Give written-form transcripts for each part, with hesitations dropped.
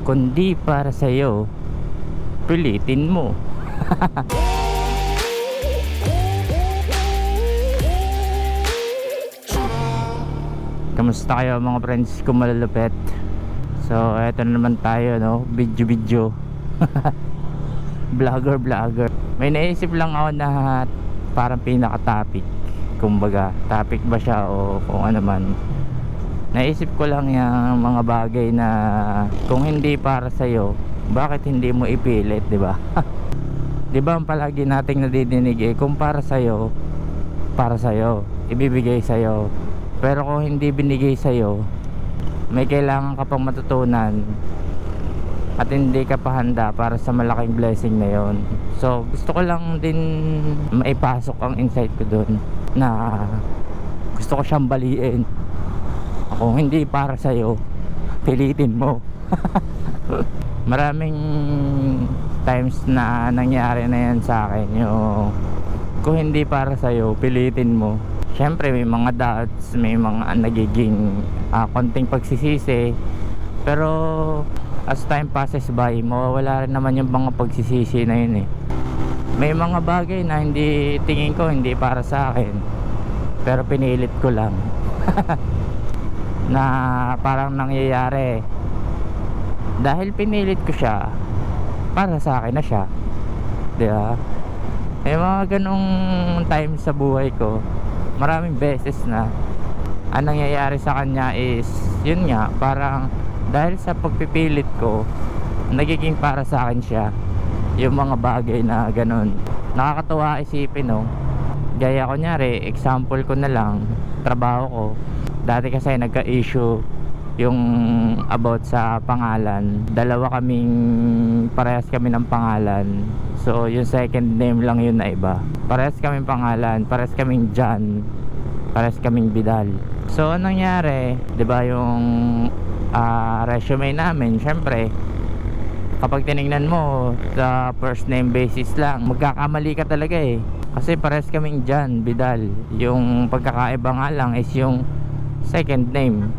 kundi para sa'yo, pilitin mo. Kamusta kayo mga friends ko malalupet? So eto na naman tayo, no? Video vlogger. May naisip lang ako na parang pinaka-topic, kumbaga topic ba siya o kung ano man. Naisip ko lang yung mga bagay na kung hindi para sa'yo, bakit hindi mo ipilit, di ba? Di ba ang palagi nating nadidinig kung para sa'yo, ibibigay sa'yo. Pero kung hindi binigay sa'yo, may kailangan ka pang matutunan at hindi ka pa handa para sa malaking blessing na yon. So gusto ko lang din maipasok ang insight ko dun na gusto ko siyang baliin. Kung hindi para sa'yo, pilitin mo. Maraming times na nangyari na yan sa akin, yung kung hindi para sa'yo, pilitin mo. Siyempre may mga doubts, may mga nagiging konting pagsisisi, pero as time passes by, mawawala rin naman yung mga pagsisisi na yun May mga bagay na hindi, tingin ko hindi para sa akin, pero pinilit ko lang. Na parang nangyayari dahil pinilit ko siya, para sa akin na siya, di ba? May mga ganong time sa buhay ko. Maraming beses na ang nangyayari sa kanya is yun nga, parang dahil sa pagpipilit ko, nagiging para sa akin siya yung mga bagay na ganon. Nakakatuwa isipin, no? Gaya kunyari, example ko na lang, trabaho ko. Dati kasi nagka-issue yung about sa pangalan. Parehas kami ng pangalan. So yung second name lang yun na iba. Parehas kaming pangalan, parehas kaming John, parehas kaming Vidal. So anong nangyari, 'di ba, yung resume namin, syempre kapag tinignan mo sa first name basis lang, magkakamali ka talaga kasi parehas kaming John, Vidal. Yung pagkakaiba nga lang is yung second name.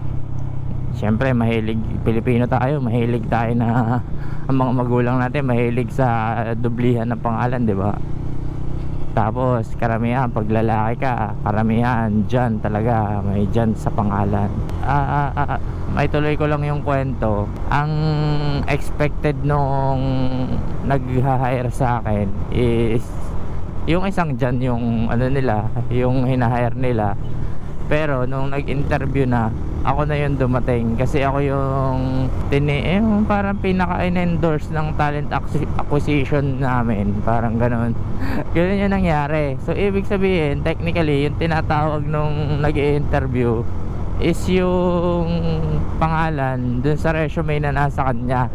Siyempre mahilig, Pilipino tayo, mahilig tayo na ang mga magulang natin mahilig sa dublihan ng pangalan, di ba? Tapos karamihan pag lalaki ka, karamihan John talaga, may John sa pangalan. May tuloy ko lang yung kwento. Ang expected nung nag-hire sa akin is yung isang John, yung ano nila, yung hinahire nila. Pero nung nag-interview na, ako na yung dumating kasi ako yung parang pinaka-endorse ng talent acquisition namin, parang ganoon. Ganun yung nangyari. So ibig sabihin, technically yung tinatawag nung nag-i-interview is yung pangalan dun sa resume na nasa kanya,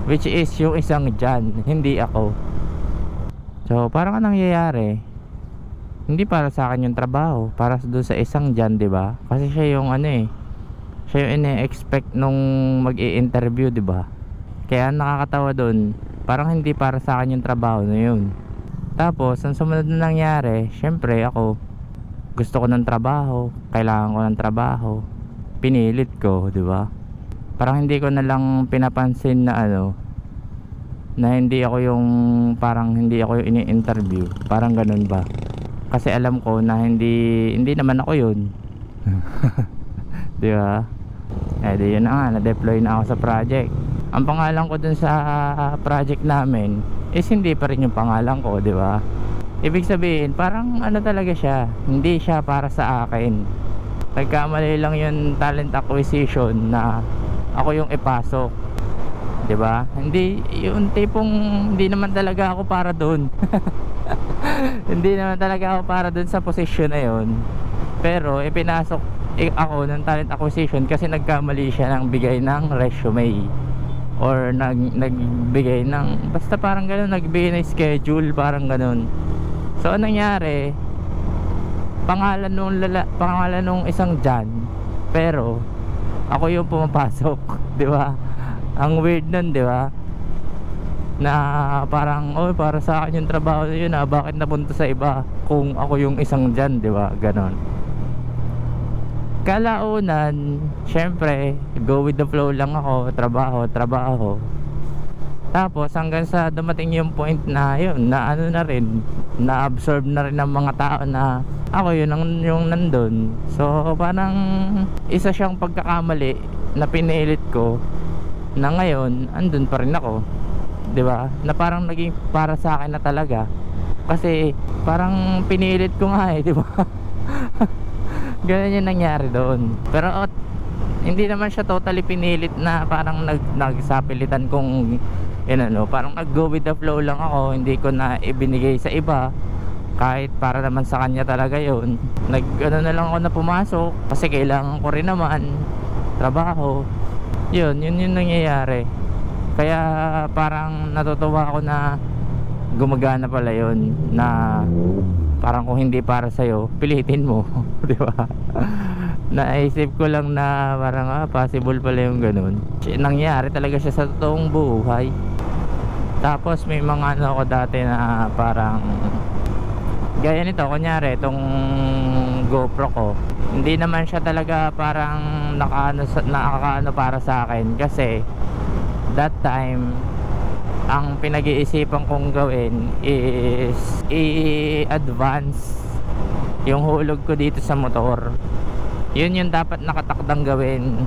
which is yung isang John, hindi ako. So parang anong nangyayari, hindi para sa akin yung trabaho, para doon sa isang John, di ba? Kasi siya yung siya yung ine-expect nung mag-i-interview, di ba? Kaya nakakatawa doon, parang hindi para sa akin yung trabaho na yun. Tapos ang sumunod na nangyari, syempre ako gusto ko ng trabaho, kailangan ko ng trabaho, pinilit ko, di ba? Parang hindi ko na lang pinapansin na na hindi ako yung ini-interview, parang ganun ba? Kasi alam ko na hindi naman ako yun. Di ba? Di yun na nga, na-deploy na ako sa project. Ang pangalan ko dun sa project namin is hindi pa rin yung pangalan ko, di ba? Ibig sabihin, parang talaga siya, hindi siya para sa akin. Nagkamali lang yung talent acquisition na ako yung ipasok, di ba? Hindi yung tipong hindi naman talaga ako para doon. Hindi naman talaga ako para dun sa position na yun. Pero ipinasok ako ng talent acquisition kasi nagkamali siya ng bigay ng resume, or nagbigay ng basta parang gano'n, nagbigay ng schedule, parang gano'n. So anong nangyari, pangalan nung isang John, pero ako yung pumapasok, di ba? Ang weird nun, di ba? Na parang para sa akin yung trabaho na yun, bakit napunta sa iba kung ako yung isang John, di ba? Ganon. kalaunan, syempre go with the flow lang ako, trabaho. Tapos hanggang sa dumating yung point na yun, na ano na rin, na-absorb na rin ng mga tao na ako yun yung nandun. So parang isa siyang pagkakamali na pinilit ko, na ngayon andun pa rin ako, 'di ba? Na parang naging para sa akin na talaga. Kasi parang pinilit ko nga 'di ba? Ganun yung nangyari doon. Pero hindi naman siya totally pinilit na parang nagsapilitan kong parang nag-go with the flow lang ako. Hindi ko na ibinigay sa iba kahit para naman sa kanya talaga yun. Na lang ako na pumasok kasi kailangan ko rin naman trabaho. Yun yung nangyayari. Kaya parang natutuwa ako na gumagana pala yun, na parang kung hindi para sa'yo, pilitin mo. Di ba? Naisip ko lang na parang possible pala yung ganun. Nangyari talaga siya sa totoong buhay. Tapos may mga ano ako dati na parang gaya nito, kunyari itong GoPro ko, hindi naman siya talaga parang nakakaano para sa akin. Kasi that time ang pinag-iisipan kong gawin is i-advance yung hulog ko dito sa motor. Yun yung dapat nakatakdang gawin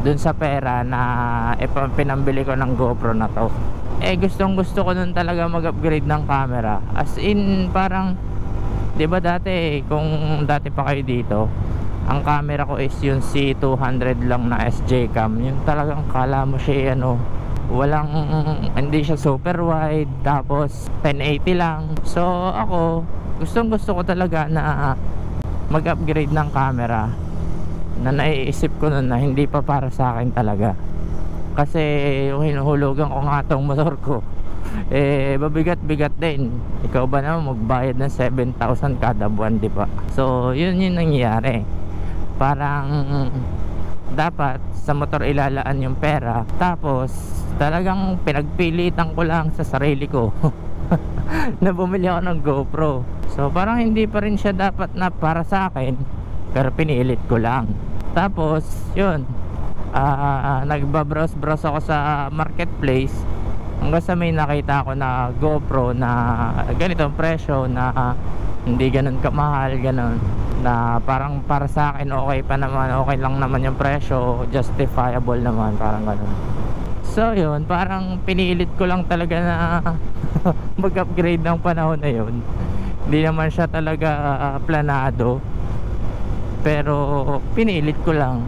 dun sa pera na pinambili ko ng GoPro na to. Gustong gusto ko nun talaga mag-upgrade ng camera. As in parang, di ba dati, kung dati pa kayo dito, ang camera ko is yung C200 lang na SJ cam. Yung talagang kala mo siya hindi siya super wide, tapos 1080 lang. So ako, gustong gusto ko talaga na mag-upgrade ng camera, na naiisip ko nun na hindi pa para sa akin talaga. Kasi yung hinuhulugan ko nga tong motor ko, mabigat-bigat din. Ikaw ba naman magbayad ng 7,000 kada buwan, di ba? So yun yung nangyayari. Parang dapat sa motor ilalaan yung pera, tapos talagang pinagpilitan ko lang sa sarili ko na bumili ako ng GoPro. So parang hindi pa rin siya dapat na para sa akin, pero pinilit ko lang. Tapos yun, nagbabrowse ako sa marketplace hanggang sa may nakita ko na GoPro na ganitong presyo, na hindi ganun kamahal, ganun, na parang para sa akin okay pa naman, okay lang naman yung presyo, justifiable naman, parang ganun. So yun, parang pinilit ko lang talaga na mag-upgrade ng panahon na yun. Hindi naman siya talaga planado, pero pinilit ko lang.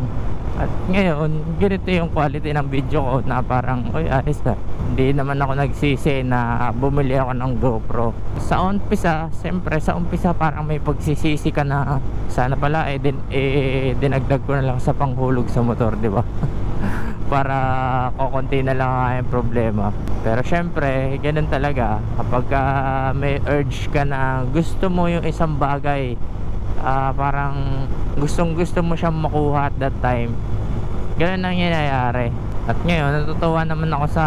At ngayon, ganito yung quality ng video ko, na parang ayos na. Hindi naman ako nagsisi na bumili ako ng GoPro. Sa umpisa, siyempre sa umpisa parang may pagsisisi ka na sana pala dinagdag ko na lang sa panghulog sa motor, di ba? Para kukunti na lang yung problema. Pero syempre, ganun talaga. Kapag may urge ka na gusto mo yung isang bagay, parang gustong mo siyang makuha at that time, ganun ang nangyayari. At ngayon natutuwa naman ako sa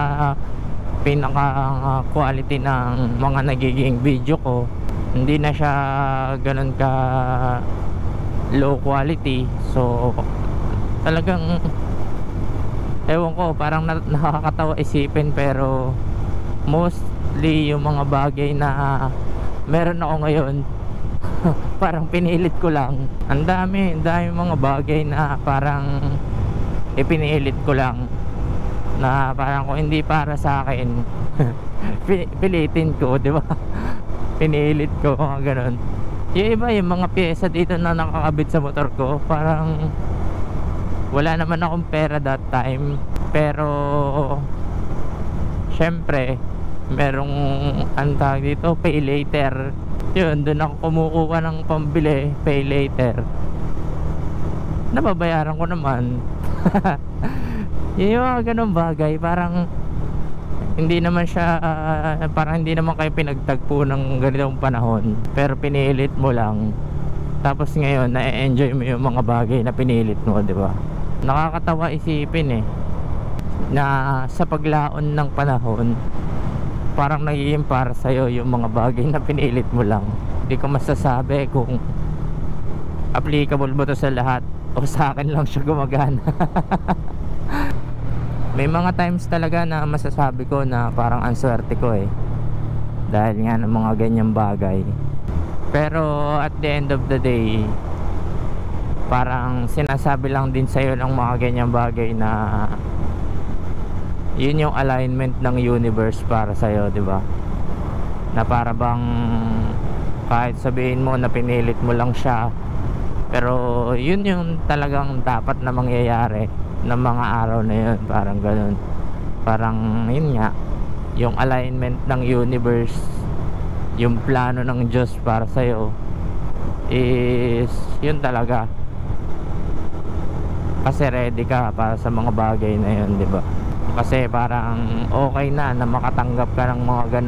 pinaka quality ng mga nagiging video ko. Hindi na siya ganun ka low quality. So talagang ewan ko, parang nakakatawa isipin, pero mostly yung mga bagay na meron ako ngayon parang pinilit ko lang. Ang dami mga bagay na parang ipinilit ko lang, na parang kung hindi para sa akin pilitin ko, di ba? Pinilit ko, mga ganun. Yung iba, yung mga pyesa dito na nakakabit sa motor ko, parang wala naman akong pera that time, pero syempre merong antag dito, pay later. Yun, doon ako kumukuha ng pambili, pay later. Nababayaran ko naman. Yung mga ganun bagay, parang hindi naman siya parang hindi naman kayo pinagtagpo ng ganitong panahon, pero pinilit mo lang. Tapos ngayon na-enjoy mo yung mga bagay na pinilit mo, di ba? Nakakatawa isipin na sa paglaon ng panahon, parang nagiging para sa'yo yung mga bagay na pinilit mo lang. Hindi ko masasabi kung applicable ba to sa lahat, o sa akin lang siya gumagana. May mga times talaga na masasabi ko na parang ang swerte ko eh, dahil nga ng mga ganyang bagay. Pero at the end of the day, parang sinasabi lang din sa'yo ng mga ganyang bagay na yun yung alignment ng universe para sa'yo, di ba? Na para bang kahit sabihin mo na pinilit mo lang siya, pero yun yung talagang dapat na mangyayari ng mga araw na yun. Parang ganun. Parang yun nga, yung alignment ng universe, yung plano ng Diyos para sa'yo is yun talaga. Kasi ready ka para sa mga bagay na yun, di ba? Kasi parang okay na makatanggap ka ng mga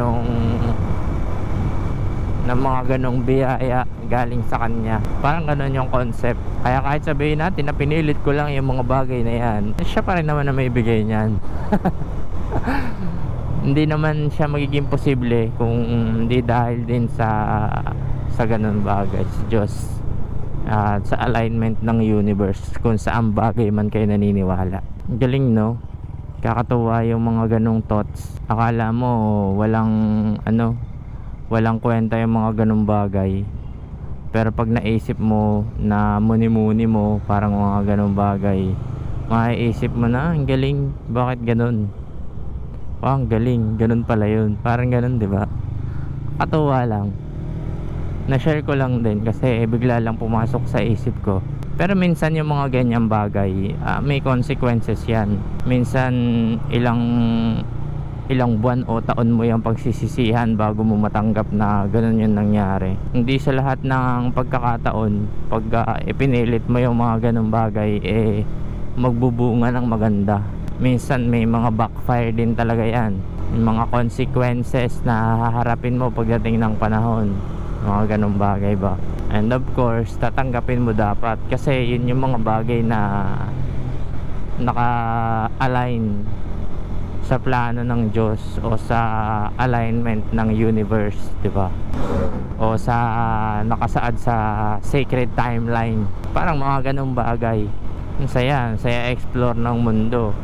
ganong biyaya galing sa kanya. Parang ganun yung concept. Kaya kahit sabihin natin na pinilit ko lang yung mga bagay na yan, siya pa rin naman na may bigay niyan. Hindi naman siya magiging posible kung hindi dahil din sa ganun bagay, sa Diyos, at sa alignment ng universe, kung saan bagay man kayo naniniwala. Galing, no? Kakatuwa yung mga ganong thoughts. Akala mo walang kwenta yung mga ganong bagay, pero pag naisip mo na muni-muni mo parang mga ganong bagay, maiisip mo na ang galing, bakit ganon? Ang galing, ganon pala yun. Parang ganon, di ba? Katuwa lang. Na-share ko lang din kasi bigla lang pumasok sa isip ko. Pero minsan yung mga ganyang bagay, may consequences yan. Minsan ilang buwan o taon mo yung pagsisisihan bago mo matanggap na ganun yung nangyari. Hindi sa lahat ng pagkakataon, pag ipinilit mo yung mga ganung bagay, magbubunga ng maganda. Minsan may mga backfire din talaga yan. Yung mga consequences na haharapin mo pagdating ng panahon, mga ganung bagay ba. And of course, tatanggapin mo dapat kasi yun yung mga bagay na naka-align sa plano ng Diyos o sa alignment ng universe, di ba? O sa nakasaad sa sacred timeline. Parang mga ganung bagay. Ang saya explore ng mundo.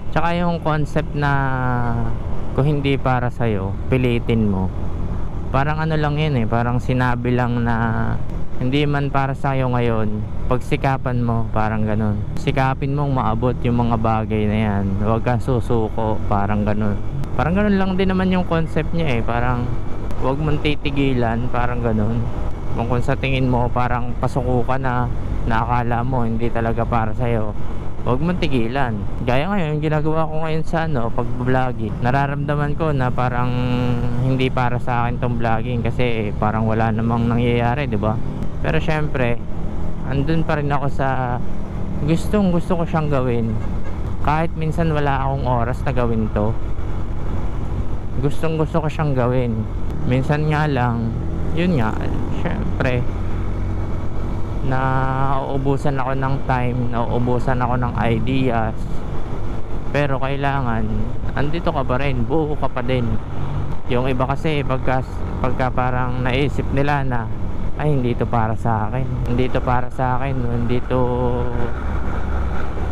Tsaka yung concept na kung hindi para sa'yo, pilitin mo. Parang ano lang yun eh, parang sinabi lang na hindi man para sa'yo ngayon, pagsikapan mo, parang ganun. Sikapin mong maabot yung mga bagay na yan. Huwag kang susuko, parang ganun. Parang ganun lang din naman yung concept niya eh. Parang huwag mong titigilan, parang ganun. Kung sa tingin mo parang pasuko ka na akala mo hindi talaga para sa'yo, huwag mong tigilan. Gaya ngayon, yung ginagawa ko ngayon sa pag-vlogging. Nararamdaman ko na parang hindi para sa akin tong vlogging kasi parang wala namang nangyayari, di ba? Pero syempre, andun pa rin ako sa gusto ko siyang gawin. Kahit minsan wala akong oras na gawin to, gusto ko siyang gawin. Minsan nga lang, yun nga, syempre nauubusan ako ng time, nauubusan ako ng ideas, pero kailangan andito ka pa rin, buo ka pa din. Yung iba kasi pagka parang naisip nila na ay hindi to para sa akin, hindi to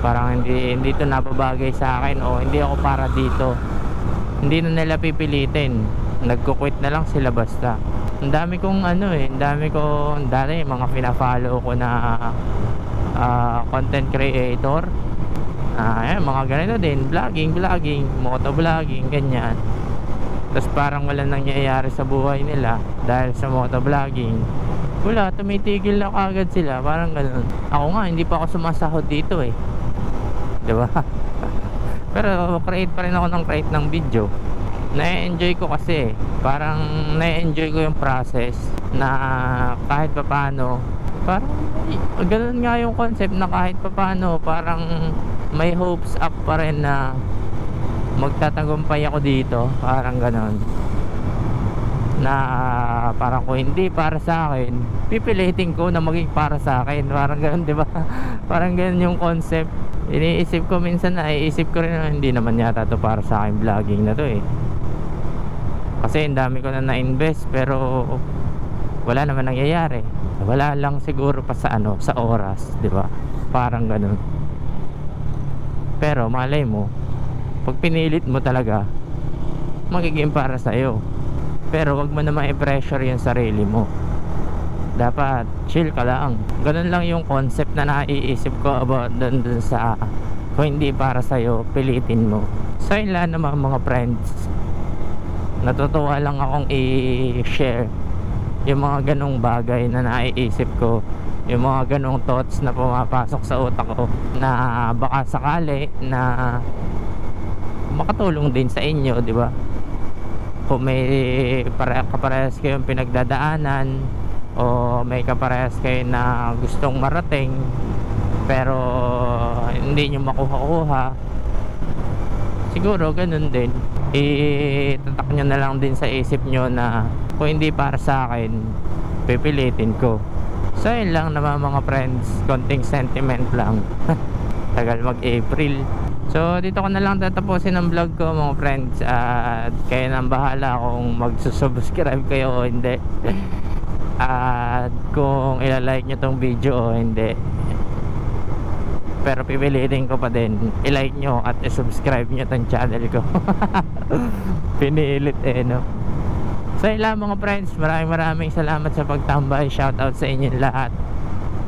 parang hindi to nababagay sa akin, o hindi ako para dito, hindi na nila pipilitin, nagko-quit na lang sila basta. Ang dami kong dati mga pina-follow ko na content creator, mga ganito din, vlogging, motovlogging, ganyan. Tapos parang wala nangyayari sa buhay nila dahil sa motovlogging. Wala, tumitigil na kagad sila, parang ganun. Ako nga, hindi pa ako sumasahod dito eh, diba? Pero create pa rin ako ng video. Na-enjoy ko kasi, parang na-enjoy ko yung process na kahit papano, parang ganun nga yung concept na kahit papano parang may hopes up pa rin na magtatagumpay ako dito, parang ganun. Na parang kung hindi para sa akin, pipilitin ko na maging para sa akin, parang ganun, di ba? Parang ganun yung concept. Iniisip ko minsan, naiisip ko rin na hindi naman yata to para sa akin vlogging na to eh, kasi ang dami ko na na-invest pero wala naman nangyayari. Wala lang siguro pa sa ano, sa oras, di ba? Parang ganun. Pero malay mo, pag pinilit mo talaga, magiging para sa'yo. Pero wag mo naman i-pressure yung sarili mo. Dapat chill ka lang. Ganun lang yung concept na naiisip ko about dun sa kung hindi para sa'yo, pilitin mo. So yun lang naman mga friends, natutuwa lang akong i-share yung mga ganong bagay na naiisip ko, yung mga ganong thoughts na pumapasok sa utak ko, na baka sakali na makatulong din sa inyo, di ba? Kung may kaparehas kayong pinagdadaanan, o may kaparehas kayo na gustong marating pero hindi nyo makuha-kuha, siguro ganun din, itatak nyo na lang din sa isip nyo na kung hindi para sa akin, pipilitin ko. So yun lang naman mga friends, konting sentiment lang. Tagal mag-April. So dito ko na lang tatapusin ang vlog ko mga friends, at kayo nang bahala kung magsusubscribe kayo o hindi. At kung ilalike nyo tong video o hindi. Pero pipilitin ko pa din i-like nyo at i-subscribe nyo tong channel ko. Pinilit no. So yun lang mga friends, maraming salamat sa pagtambay. Shoutout sa inyo lahat.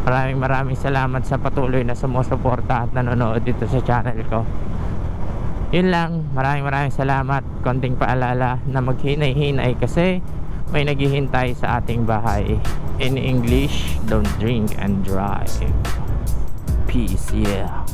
Maraming salamat sa patuloy na sumusuporta at nanonood dito sa channel ko. Yun lang, maraming salamat. Konting paalala na maghinay-hinay kasi may naghihintay sa ating bahay. In English, don't drink and drive. Peace, yeah.